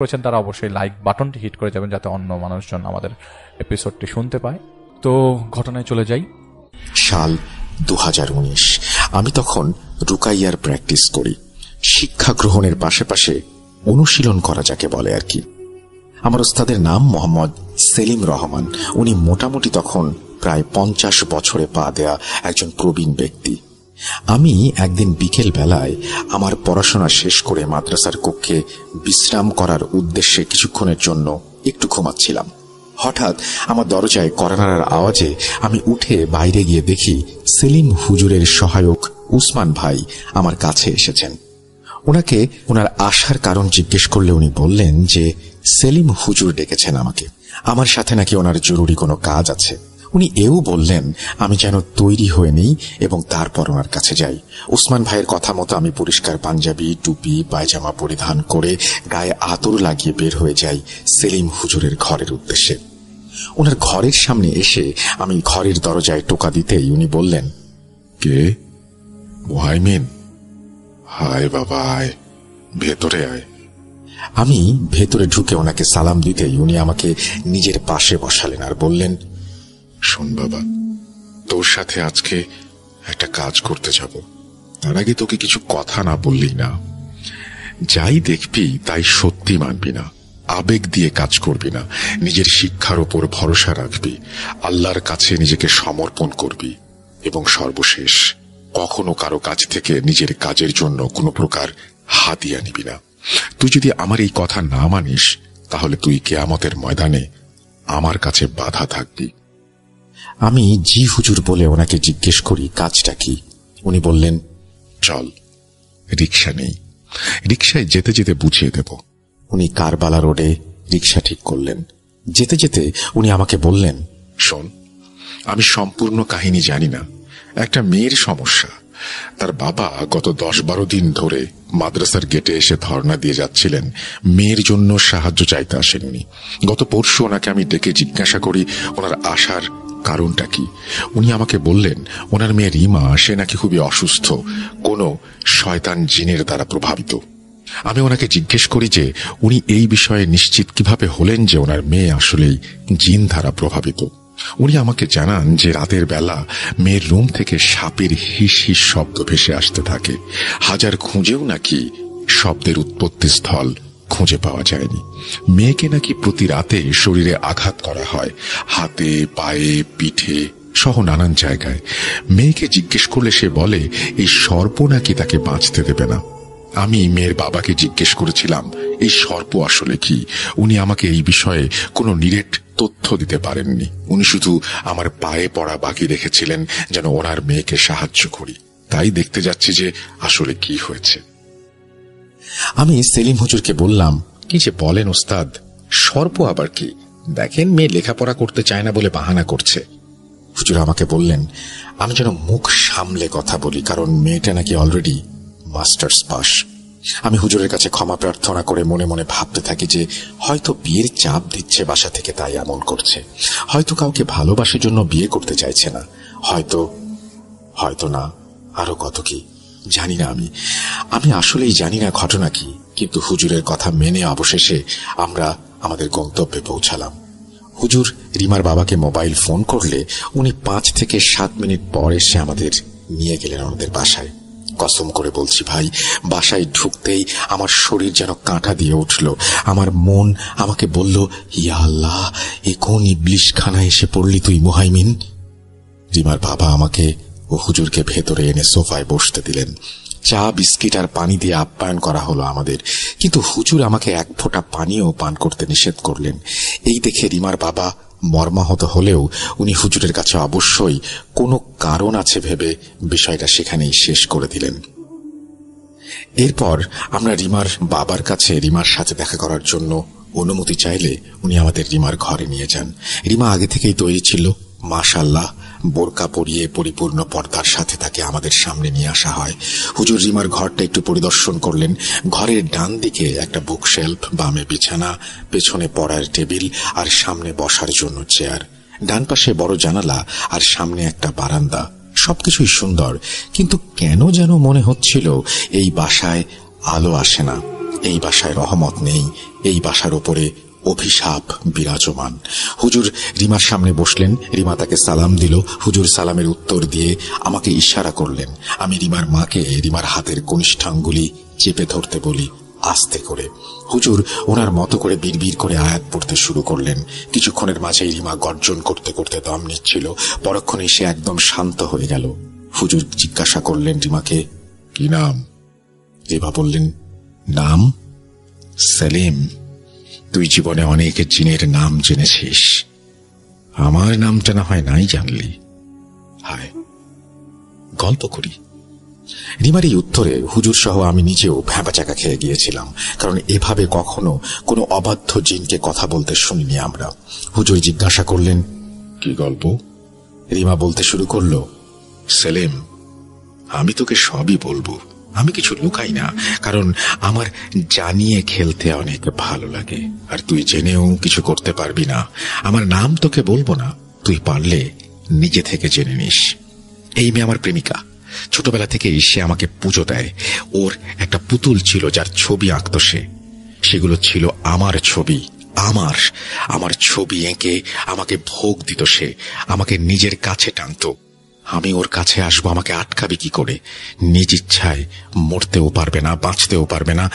করেছেন তারা অবশ্যই লাইক বাটনটি হিট করে যাবেন, যাতে অন্য মানুষজন আমাদের এপিসোডটি শুনতে পায়। তো ঘটনায় চলে যাই। সাল 2019। আমি তখন রুকাইয়ার প্র্যাকটিস করি। শিক্ষা গ্রহণের পাশে অনুশীলন করা যাকে বলে আর কি। আমার ওস্তাদের নাম মোহাম্মদ সেলিম রহমান। উনি মোটামুটি তখন প্রায় 50 বছরে পা দেয়া একজন প্রবীণ ব্যক্তি। আমি একদিন বিকেল বেলায় আমার পড়াশোনা শেষ করে মাদ্রাসার কক্ষে বিশ্রাম করার উদ্দেশ্যে কিছুক্ষণের জন্য একটু ঘুমাচ্ছিলাম। হঠাৎ আমার দরজায় কড়া নাড়ার আওয়াজে আমি উঠে বাইরে গিয়ে দেখি সেলিম হুজুরের সহায়ক উসমান ভাই আমার কাছে এসেছেন। ওনাকে ওনার আসার কারণ জিজ্ঞেস করলে উনি বললেন যে সেলিম হুজুর ডেকেছেন আমাকে, আমার সাথে নাকি ওনার জরুরি কোনো কাজ আছে। উনি এও বললেন আমি যেন তৈরি হয়ে নেই এবং তারপর ওনার কাছে যাই। উসমান ভাইয়ের কথা মতো আমি পরিষ্কার পাঞ্জাবি, টুপি, পায়জামা পরিধান করে গায়ে আতর লাগিয়ে বের হয়ে যাই সেলিম হুজুরের ঘরের উদ্দেশ্যে। ওনার ঘরের সামনে এসে আমি ঘরের দরজায় টোকা দিতেই উনি বললেন, কে? মুহাইমিন? হায় বাবা, আয় ভেতরে আয়। আমি ভেতরে ঢুকে ওনাকে সালাম দিতেই উনি আমাকে নিজের পাশে বসালেন আর বললেন, শোন বাবা, তোর সাথে আজকে একটা কাজ করতে যাব। তার আগে তোকে কিছু কথা না বললেই না। যাই দেখবি তাই সত্যি মানবি না, আবেগ দিয়ে কাজ করবি না, নিজের শিক্ষার ওপর ভরসা রাখবি, আল্লাহর কাছে নিজেকে সমর্পণ করবি এবং সর্বশেষ কখনো কারো কাছ থেকে নিজের কাজের জন্য কোনো প্রকার হাদিয়া নিবি না। তুই যদি আমার এই কথা না মানিস তাহলে তুই কিয়ামতের ময়দানে আমার কাছে বাধা থাকবি। আমি জি হুজুর বলে ওনাকে জিজ্ঞেস করি কাজটা কি। উনি বললেন, চল, রিক্সা নেই, রিক্সায় যেতে যেতে বুঝিয়ে দেব। উনি কারবালা রোডে রিক্সা ঠিক করলেন। যেতে যেতে উনি আমাকে বললেন, শোন, আমি সম্পূর্ণ কাহিনী জানি না। একটা মেয়ের সমস্যা। তার বাবা গত 10-12 দিন ধরে মাদ্রাসার গেটে এসে ধর্ণা দিয়ে যাচ্ছিলেন। মেয়ের জন্য সাহায্য চাইতে আসেন উনি। গত পরশু ওনাকে আমি ডেকে জিজ্ঞাসা করি ওনার আসার কারণটা কি। উনি আমাকে বললেন ওনার মেয়ে রিমা, সে নাকি খুবই অসুস্থ, কোনো শয়তান জিনের দ্বারা প্রভাবিত। আমি ওনাকে জিজ্ঞেস করি যে উনি এই বিষয়ে নিশ্চিত কিভাবে হলেন যে ওনার মেয়ে আসলেই জিন দ্বারা প্রভাবিত। উনি আমাকে জানান যে রাতের বেলা মেয়ের রুম থেকে সাপের হিস হিস শব্দ ভেসে আসতে থাকে। হাজার খুঁজেও নাকি শব্দের উৎপত্তি স্থল খুঁজে পাওয়া যায়নি। মেয়েকে নাকি প্রতি রাতে শরীরে আঘাত করা হয়, হাতে, পায়ে, পিঠে সহ নানান জায়গায়। মেয়েকে জিজ্ঞেস করলে সে বলে এই সর্প নাকি তাকে বাঁচতে দেবে না। আমি মেয়ের বাবাকে জিজ্ঞেস করেছিলাম এই সর্প আসলে কি। উনি আমাকে এই বিষয়ে কোনো নিরেট তথ্য দিতে পারেননি। উনি শুধু আমার পায়ে পড়া বাকি রেখেছিলেন যেন ওনার মেয়েকে সাহায্য করি। তাই দেখতে যাচ্ছি যে আসলে কি হয়েছে। আমি সেলিম হুজুরকে বললাম, কি যে বলেন ওস্তাদ, সর্প আবার কি? দেখেন মেয়ে লেখাপড়া করতে চায় না বলে বাহানা করছে। হুজুর আমাকে বললেন আমি যেন মুখ সামলে কথা বলি, কারণ মেয়েটা নাকি অলরেডি মাস্টার্স পাস। আমি হুজুরের কাছে ক্ষমা প্রার্থনা করে মনে মনে ভাবতে থাকি যে হয়তো বিয়ের চাপ দিচ্ছে বাসা থেকে, তাই এমন করছে। হয়তো কাউকে ভালোবাসার জন্য বিয়ে করতে চাইছে না, হয়তো না, আরো কত কি জানি না। আমি আসলেই জানি না ঘটনা কি, কিন্তু হুজুরের কথা মেনে অবশেষে আমরা আমাদের গন্তব্যে পৌঁছালাম। হুজুর রিমার বাবাকে মোবাইল ফোন করলে উনি 5 থেকে 7 মিনিট পর এসে আমাদের নিয়ে গেলেন আমাদের বাসায়। কসম করে বলছি ভাই, বাসায় ঢুকতেই আমার শরীর যেন কাঁটা দিয়ে উঠল। আমার মন আমাকে বলল, ইয়া আল্লাহ, এ কোন ইবলিশ খানা এসে পড়লি তুই মুহাইমিন। রিমার বাবা আমাকে ও হুজুরকে ভেতরে এনে সোফায় বসতে দিলেন। চা, বিস্কিট আর পানি দিয়ে আপ্যায়ন করা হলো আমাদের, কিন্তু হুজুর আমাকে এক ফোঁটা পানিও পান করতে নিষেধ করলেন। এই দেখে রিমার বাবা মর্মাহত হলেও উনি হুজুরের কাছে অবশ্যই কোনো কারণ আছে ভেবে বিষয়টা সেখানেই শেষ করে দিলেন। এরপর আমরা রিমার বাবার কাছে রিমার সাথে দেখা করার জন্য অনুমতি চাইলে উনি আমাদের রিমার ঘরে নিয়ে যান। রিমা আগে থেকেই তৈরি ছিল, মাশাআল্লাহ। বোরকা পরিয়ে পরিপূর্ণ পর্দার সাথে তাকে আমাদের সামনে নিয়ে আসা হয়। হুজুর রিমার ঘরটা একটু পরিদর্শন করলেন। ঘরের ডান দিকে একটা বুকশেলফ, বামে বিছানা, পেছনে পড়ার টেবিল আর সামনে বসার জন্য চেয়ার। ডান পাশে বড় জানালা আর সামনে একটা বারান্দা। সবকিছুই সুন্দর, কিন্তু কেন যেন মনে হচ্ছিল এই বাসায় আলো আসে না। এই বাসায় রহমত নেই, এই বাসার উপরে অভিশাপ বিরাজমান। হুজুর রিমার সামনে বসলেন, রিমা তাকে সালাম দিল। হুজুর সালামের উত্তর দিয়ে আমাকে ইশারা করলেন। আমি রিমার মাকে রিমার হাতের কনিষ্ঠাঙ্গুলি চেপে ধরতে বলি আস্তে করে। হুজুর ওনার মতো করে বিড়বিড় করে আয়াত পড়তে শুরু করলেন। কিছুক্ষণের মাঝেই রিমা গর্জন করতে করতে দম নিচ্ছিল। পরক্ষণে সে একদম শান্ত হয়ে গেল। হুজুর জিজ্ঞাসা করলেন রিমাকে, কি নাম? রিমা বললেন, নাম সেলিম। তুই জীবনে অনেক জিনের নাম জেনেছিস, আমার নামটা না হয় নাই জানলি। হায়, গল্প করি। রিমার এই উত্তরে হুজুর সহ আমি নিজেও ভ্যাবাচাকা খেয়ে গিয়েছিলাম, কারণ এভাবে কখনো কোনো অবাধ্য জিনকে কথা বলতে শুনিনি আমরা। হুজুর জিজ্ঞাসা করলেন, কি গল্প? রিমা বলতে শুরু করলো, সেলিম, আমি তোকে সবই বলবো, আমি কিছু লুকাই না, কারণ আমার জানিয়ে খেলতে অনেক ভালো লাগে। আর তুই জেনেও কিছু করতে পারবি না। আমার নাম তোকে বলবো না, তুই পারলে নিজে থেকে জেনে নিস। এই মেয়ে আমার প্রেমিকা, ছোটবেলা থেকে সে আমাকে পুজো দেয়। ওর একটা পুতুল ছিল যার ছবি আঁকত সে, সেগুলো ছিল আমার ছবি। আমার ছবি এঁকে আমাকে ভোগ দিত সে, আমাকে নিজের কাছে টানত। আমি ওর কাছে আসবো, আমাকে আটকাবে কি করে? নিজ ইচ্ছায় মরতেও পারবে না, বাঁচতেও পারবে না।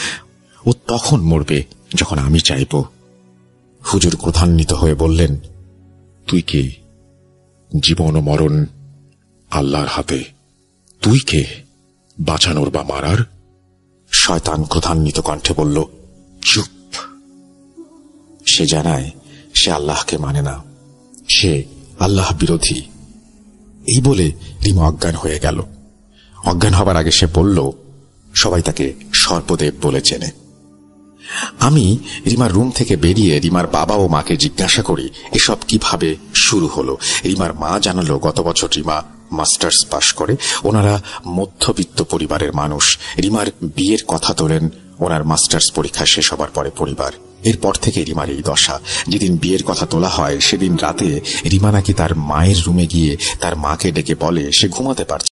ও তখন মরবে যখন আমি চাইব। হুজুর ক্রোধান্বিত হয়ে বললেন, তুই কে? জীবন ও মরণ আল্লাহর হাতে, তুই কে বাঁচানোর বা মারার? শয়তান ক্রোধান্বিত কণ্ঠে বলল, চুপ। সে জানায় সে আল্লাহকে মানে না, সে আল্লাহ বিরোধী। এই বলে রিমা অজ্ঞান হয়ে গেল। অজ্ঞান হবার আগে সে বলল, সবাই তাকে সর্পদেব বলে চেনে। আমি রিমার রুম থেকে বেরিয়ে রিমার বাবা ও মাকে জিজ্ঞাসা করি এসব কিভাবে শুরু হলো। রিমার মা জানালো, গত বছর রিমা মাস্টার্স পাশ করে। ওনারা মধ্যবিত্ত পরিবারের মানুষ। রিমার বিয়ের কথা তোলেন ওনার মাস্টার্স পরীক্ষা শেষ হবার পরে পরিবার। এরপর থেকে রিমার এই দশা। যেদিন বিয়ের কথা তোলা হয় সেদিন রাতে রিমা নাকি তার মায়ের রুমে গিয়ে তার মাকে ডেকে বলে সে ঘুমাতে পারছে